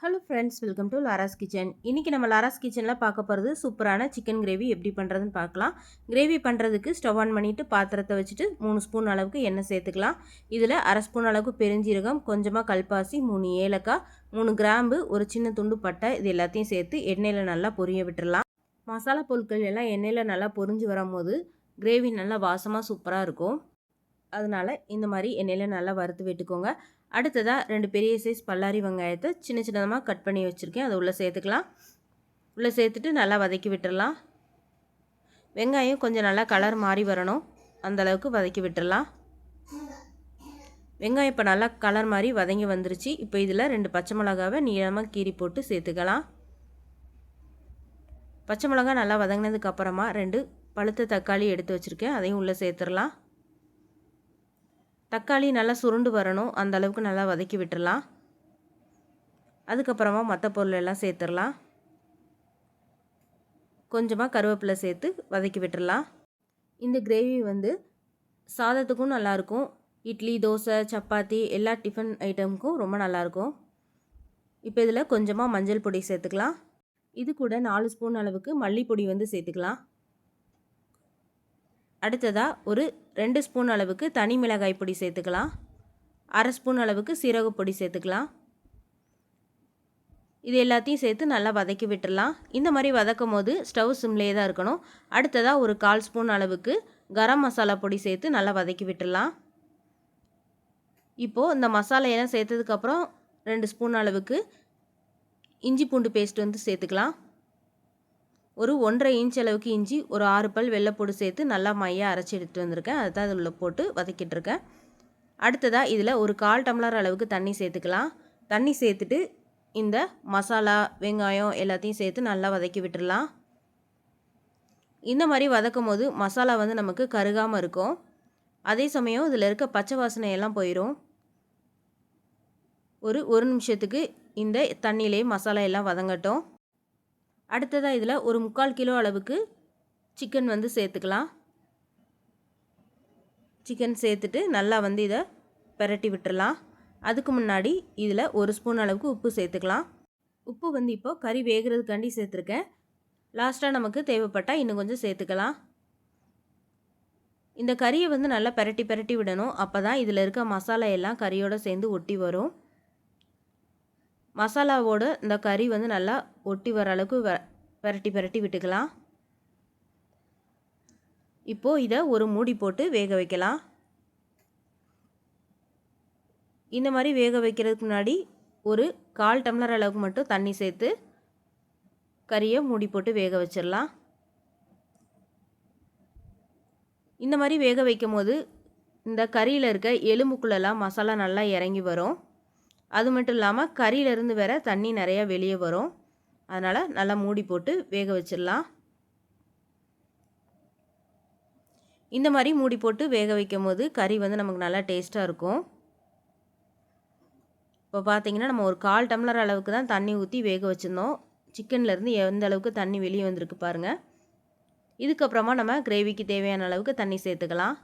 Hello friends, welcome to Lara's kitchen. இன்றைக்கி நம்ம Lara's கிச்சனில் பார்க்க போகிறது சூப்பரான சிக்கன் கிரேவி எப்படி பண்ணுறதுன்னு பார்க்கலாம். கிரேவி பண்ணுறதுக்கு ஸ்டவ் ஆன் பண்ணிவிட்டு பாத்திரத்தை வச்சுட்டு 3 ஸ்பூன் அளவுக்கு எண்ணெய் சேர்த்துக்கலாம். இதில் அரை ஸ்பூன் அளவுக்கு பெருஞ்சீரகம், கொஞ்சமாக கல்பாசி, 3 ஏலக்காய், 3 கிராம்பு, ஒரு சின்ன துண்டு பட்டை, இது எல்லாத்தையும் சேர்த்து எண்ணெயில் நல்லா பொரிய விட்டுடலாம். மசாலா பொருட்கள் எல்லாம் எண்ணெயில் நல்லா பொரிஞ்சு வரும்போது கிரேவி நல்லா வாசமாக சூப்பராக இருக்கும். அதனால் இந்த மாதிரி எண்ணெயில் நல்லா வறுத்து விட்டுக்கோங்க. அடுத்ததாக 2 பெரிய சைஸ் பல்லாரி வெங்காயத்தை சின்ன சின்னதாக கட் பண்ணி வச்சுருக்கேன். அதை உள்ளே சேர்த்துக்கலாம். உள்ளே சேர்த்துட்டு நல்லா வதக்கி விட்டுடலாம். வெங்காயம் கொஞ்சம் நல்லா கலர் மாறி வரணும், அந்தளவுக்கு வதக்கி விட்டுடலாம். வெங்காயம் இப்போ நல்லா கலர் மாதிரி வதங்கி வந்துருச்சு. இப்போ இதில் 2 பச்சை மிளகாவை நீளமாக கீறி போட்டு சேர்த்துக்கலாம். பச்சை மிளகா நல்லா வதங்கினதுக்கப்புறமா 2 பழுத்த தக்காளி எடுத்து வச்சுருக்கேன், அதையும் உள்ளே சேர்த்துடலாம். தக்காளி நல்லா சுருண்டு வரணும், அந்த அளவுக்கு நல்லா வதக்கி விட்டுடலாம். அதுக்கப்புறமா மற்ற பொருள் எல்லாம் சேர்த்துடலாம். கொஞ்சமாக கருவேப்பிலை சேர்த்து வதக்கி விட்டுடலாம். இந்த கிரேவி சாதத்துக்கும் நல்லாயிருக்கும், இட்லி, தோசை, சப்பாத்தி எல்லா டிஃபன் ஐட்டமுக்கும் ரொம்ப நல்லாயிருக்கும். இப்போ இதில் கொஞ்சமாக மஞ்சள் பொடி சேர்த்துக்கலாம். இது கூட 4 ஸ்பூன் அளவுக்கு மல்லிப்பொடி சேர்த்துக்கலாம். அடுத்ததாக ஒரு 2 ஸ்பூன் அளவுக்கு தனி மிளகாய் பொடி சேர்த்துக்கலாம். அரை ஸ்பூன் அளவுக்கு சீரகப்பொடி சேர்த்துக்கலாம். இது எல்லாத்தையும் சேர்த்து நல்லா வதக்கி விட்டுடலாம். இந்த மாதிரி வதக்கும் போது ஸ்டவ் சிம்லேயே தான் இருக்கணும். அடுத்ததாக ஒரு 1/4 ஸ்பூன் அளவுக்கு கரம் மசாலா பொடி சேர்த்து நல்லா வதக்கி விட்டுடலாம். இப்போது இந்த மசாலையெல்லாம் சேர்த்ததுக்கப்புறம் 2 ஸ்பூன் அளவுக்கு இஞ்சி பூண்டு பேஸ்ட் சேர்த்துக்கலாம். ஒரு 1.5 இன்ச் அளவுக்கு இஞ்சி, ஒரு 6 பல் வெள்ளைப்பூடு சேர்த்து நல்லா மையாக அரைச்சி எடுத்துகிட்டு வந்திருக்கேன். அதை தான் அதில் போட்டு வதக்கிட்டு இருக்கேன். அடுத்ததாக இதில் ஒரு 1/4 டம்ளர் அளவுக்கு தண்ணி சேர்த்துக்கலாம். தண்ணி சேர்த்துட்டு இந்த மசாலா, வெங்காயம் எல்லாத்தையும் சேர்த்து நல்லா வதக்கி விட்டுடலாம். இந்த மாதிரி வதக்கும் போது மசாலா நமக்கு கருகாமல் இருக்கும். அதே சமயம் இதில் இருக்க பச்சை வாசனை எல்லாம் போயிடும். ஒரு நிமிஷத்துக்கு இந்த தண்ணியிலே மசாலா எல்லாம் வதங்கட்டும். அடுத்ததாக இதில் ஒரு 3/4 கிலோ அளவுக்கு சிக்கன் சேர்த்துக்கலாம். சிக்கன் சேர்த்துட்டு நல்லா இதை பிரட்டி விட்டுடலாம். அதுக்கு முன்னாடி இதில் 1 ஸ்பூன் அளவுக்கு உப்பு சேர்த்துக்கலாம். உப்பு இப்போது கறி வேகிறதுக்காண்டி சேர்த்துருக்கேன். லாஸ்ட்டாக நமக்கு தேவைப்பட்டால் இன்னும் கொஞ்சம் சேர்த்துக்கலாம். இந்த கறியை நல்லா பிரட்டி விடணும். அப்போ தான் இதில் இருக்க மசாலா எல்லாம் கறியோடு சேர்ந்து ஒட்டி வரும். மசாலாவோடு இந்த கறி நல்லா ஒட்டி வர அளவுக்கு பிரட்டி விட்டுக்கலாம். இப்போது இதை ஒரு மூடி போட்டு வேக வைக்கலாம். இந்த மாதிரி வேக வைக்கிறதுக்கு முன்னாடி ஒரு 1/4 டம்ளர் அளவுக்கு மட்டும் தண்ணி சேர்த்து கறியை மூடி போட்டு வேக வச்சிடலாம். இந்த மாதிரி வேக வைக்கும் போது இந்த கறியில் இருக்க எலும்புக்குள்ளெல்லாம் மசாலா நல்லா இறங்கி வரும். அது மட்டும் இல்லாமல் கறியிலேருந்து வேற தண்ணி நிறையா வெளியே வரும். அதனால் நல்லா மூடி போட்டு வேக வச்சிடலாம். இந்த மாதிரி மூடி போட்டு வேக வைக்கும் போது கறி நமக்கு நல்லா டேஸ்ட்டாக இருக்கும். இப்போ பார்த்திங்கன்னா நம்ம ஒரு 1/4 டம்ளர் அளவுக்கு தான் தண்ணி ஊற்றி வேக வச்சுருந்தோம். சிக்கன்லேருந்து எந்த அளவுக்கு தண்ணி வெளியே வந்திருக்கு பாருங்கள். இதுக்கப்புறமா நம்ம கிரேவிக்கு தேவையான அளவுக்கு தண்ணி சேர்த்துக்கலாம்.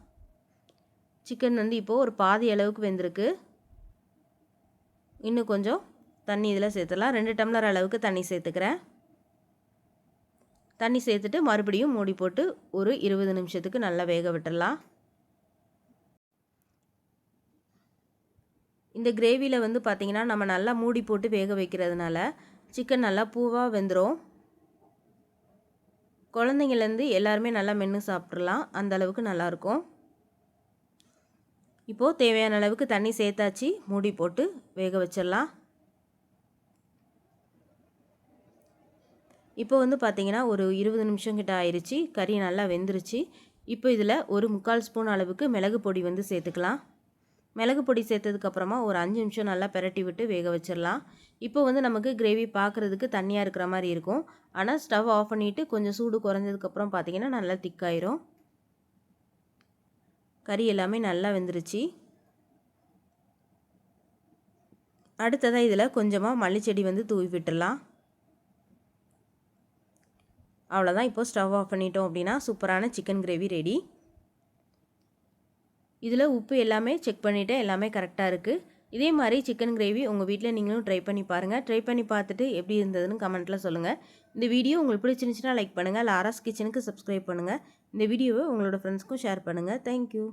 சிக்கன் இப்போது ஒரு பாதி அளவுக்கு வெந்திருக்கு. இன்னும் கொஞ்சம் தண்ணி இதில் சேர்த்துலாம். 2 டம்ளர் அளவுக்கு தண்ணி சேர்த்துக்கிறேன். தண்ணி சேர்த்துட்டு மறுபடியும் மூடி போட்டு ஒரு 20 நிமிஷத்துக்கு நல்லா வேக விட்டுடலாம். இந்த கிரேவியில் பார்த்திங்கன்னா நம்ம நல்லா மூடி போட்டு வேக வைக்கிறதுனால சிக்கன் நல்லா பூவாக வெந்துடும். குழந்தைங்கள்லேருந்து எல்லாருமே நல்லா மென்று சாப்பிட்றலாம், அந்த அளவுக்கு நல்லாயிருக்கும். இப்போது தேவையான அளவுக்கு தண்ணி சேர்த்தாச்சு, மூடி போட்டு வேக வச்சிடலாம். இப்போ பார்த்திங்கன்னா ஒரு 20 நிமிஷம் கிட்ட ஆயிடுச்சு. கறி நல்லா வெந்துருச்சு. இப்போ இதில் ஒரு 3/4 ஸ்பூன் அளவுக்கு மிளகு பொடி சேர்த்துக்கலாம். மிளகு பொடி சேர்த்ததுக்கப்புறமா ஒரு 5 நிமிஷம் நல்லா பிரட்டி விட்டு வேக வச்சிடலாம். இப்போ நமக்கு கிரேவி பார்க்குறதுக்கு தண்ணியாக இருக்கிற மாதிரி இருக்கும். ஆனால் ஸ்டவ் ஆஃப் பண்ணிவிட்டு கொஞ்சம் சூடு குறைஞ்சதுக்கப்புறம் பார்த்திங்கன்னா நல்லா திக்காயிரும். கறி எல்லாமே நல்லா வெந்துருச்சு. அடுத்ததாக இதில் கொஞ்சமாக மல்லிச்செடி தூவி விட்டுடலாம். அவ்வளோதான். இப்போ ஸ்டவ் ஆஃப் பண்ணிட்டோம் அப்படின்னா சூப்பரான சிக்கன் கிரேவி ரெடி. இதில் உப்பு எல்லாமே செக் பண்ணிவிட்டேன், எல்லாமே கரெக்டாக இருக்குது. இதே மாதிரி சிக்கன் கிரேவி உங்கள் வீட்டில் நீங்களும் ட்ரை பண்ணி பாருங்கள். ட்ரை பண்ணி பார்த்துட்டு எப்படி இருந்ததுன்னு கமெண்ட்டில் சொல்லுங்கள். இந்த வீடியோ உங்களுக்கு பிடிச்சிருந்துச்சுன்னா லைக் பண்ணுங்கள். லாராஸ் கிச்சனுக்கு சப்ஸ்கிரைப் பண்ணுங்கள். இந்த வீடியோவை உங்களோட ஃப்ரெண்ட்ஸ்க்கும் ஷேர் பண்ணுங்கள். தேங்க்யூ.